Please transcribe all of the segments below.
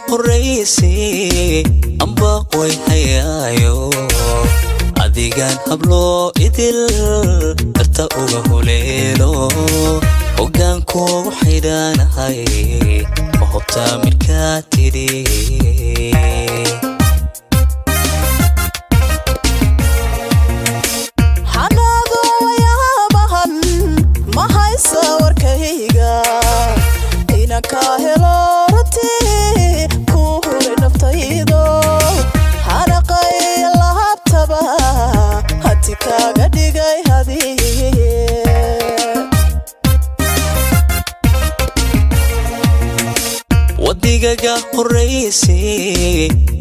horeysi amba way hayaayo adigaan hablo idil darta uga huleelo hogaankoogu xidhaanahay ma hubtaa midkaa tidhi wadigaga horeysi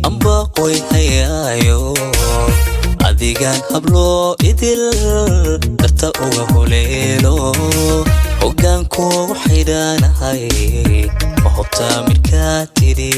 amba way hayaayo adigaan hablo idil darta uga huleelo hogaankoogu xidhaanahay ma hubtaa midkaa tidhi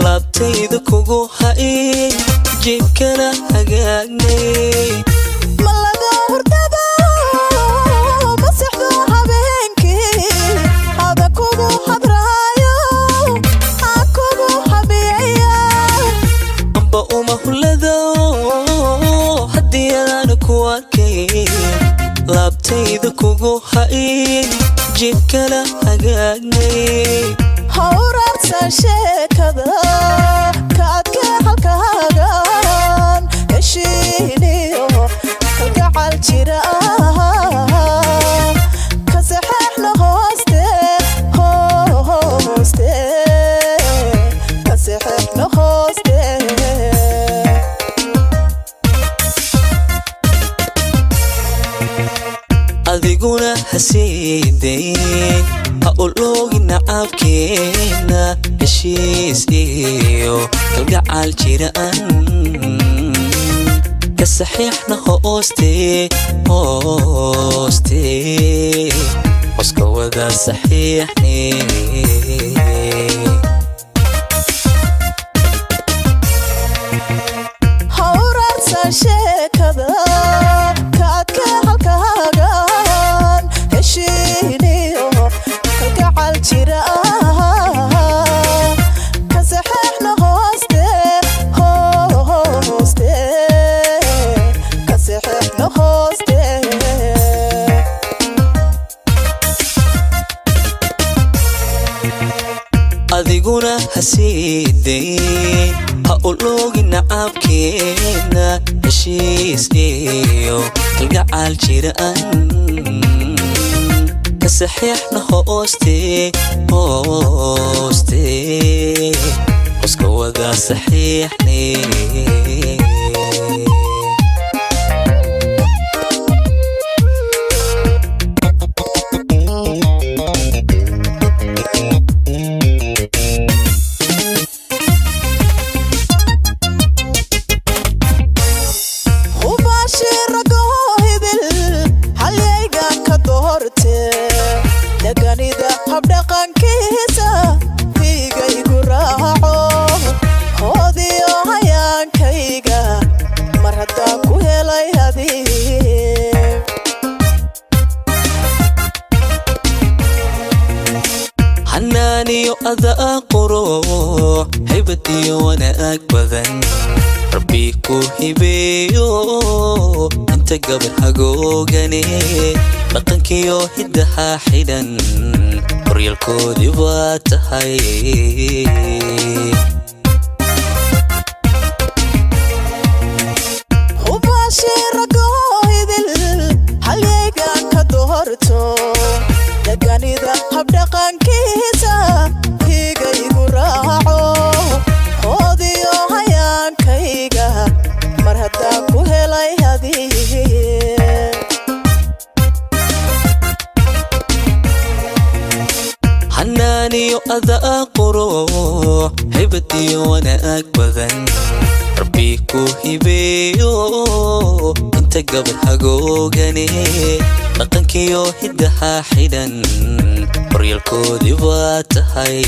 laabtayda kugu hayn jibkana hagaagnay malaga hurdada masixdo habeenkii ada kugu hadraayo kugu habiyaya amba uma hulado haddii aan ku arkay laabtayda kugu hayn jibkana hagaagnay hawraarsan sheekada kaadka halkaagan heshiiniyo kalgacal jira ka saxeexna hooste ka saxeexna hooste adiguna hasiidayn ha uloogi nacabkeena heshiis iyo kalgacal jiraan ka saxiixna hooste hoska wada saxiixne hawraarsan sheekada kaadka halkaagan heshiiniyo kalgacal jira ka saxeexna hooste ka saxeexna hooste adiguna hasiidayn ha uloogi nacabkeena heshiis iyo kalgacal jiraan ka saxiixna hooste hoska wada saxiixne daganida habdhaqankiisa fiigaygu raaco hoodiyo hayaankayga mar haddaan ku helay hadiib xanaaniyo adaa qurux haybad iyo wanaag badan rabbi ku hibeeyo inta gabar hagoogane dhaqankiyo hiddaha xidhan horyalkoodii baa tahay hubaashiragoidil halyaygan ka doorto daganida habdhaqankiisa fiigaygu raaco hoodiyo hayaankayga mar haddaan ku helay hadiib xanaaniyo adaa qurux haybad iyo wanaag badan rabbi ku hibeeyo inta gabar hagoogane dhaqankiyo hiddaha xidhan horyaalkoodii baa tahay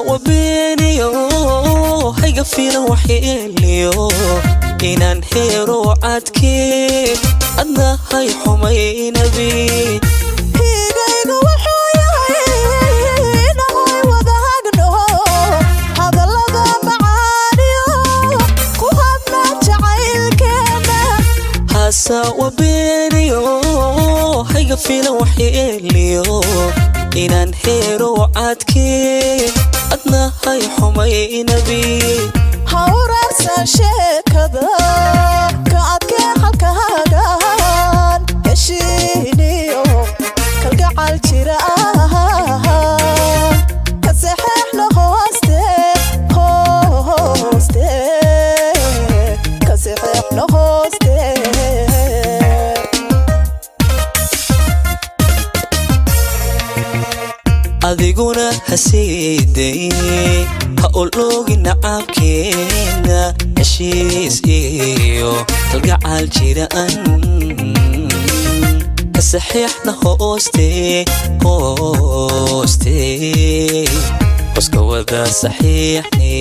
وبينيو هيقى فينا وحيليو إنان هيرو عادكي أدنا هاي حمي نبي هيقى وحيينا هاي وذهقنو هذا اللغة معانيو كوهبنا جعيل كينا هاسا وبينيو هيقى فينا وحيليو إنان هيرو عادكي أدنا هاي حمي نبي هورسا شيكدا كعدكي حلقة هاقان هشينيو كالقعال جيران كسحيحنا هوستي كسحيحنا هوستي adiguna hasiiday ha oloogi nacabkeena heshiis iyo kalgacal jiraan ka saxiixna hooste hoska wada saxiixne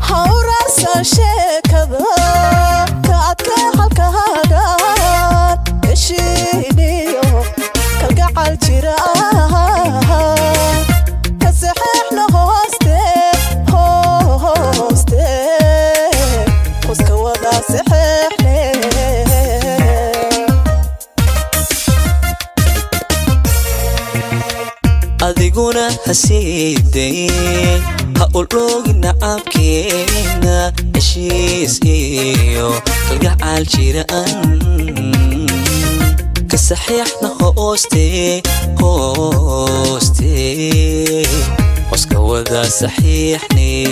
hawrarsa sheekada kacadka halka كالقعال جيران كسحيحنا هوستي خوسك وضع سحيحني adiguna hasiiday ha oloogi nacabkeena heshiis iyo kalgacal jiraan كسحيحنا هوستي هوسك وذا سحيحني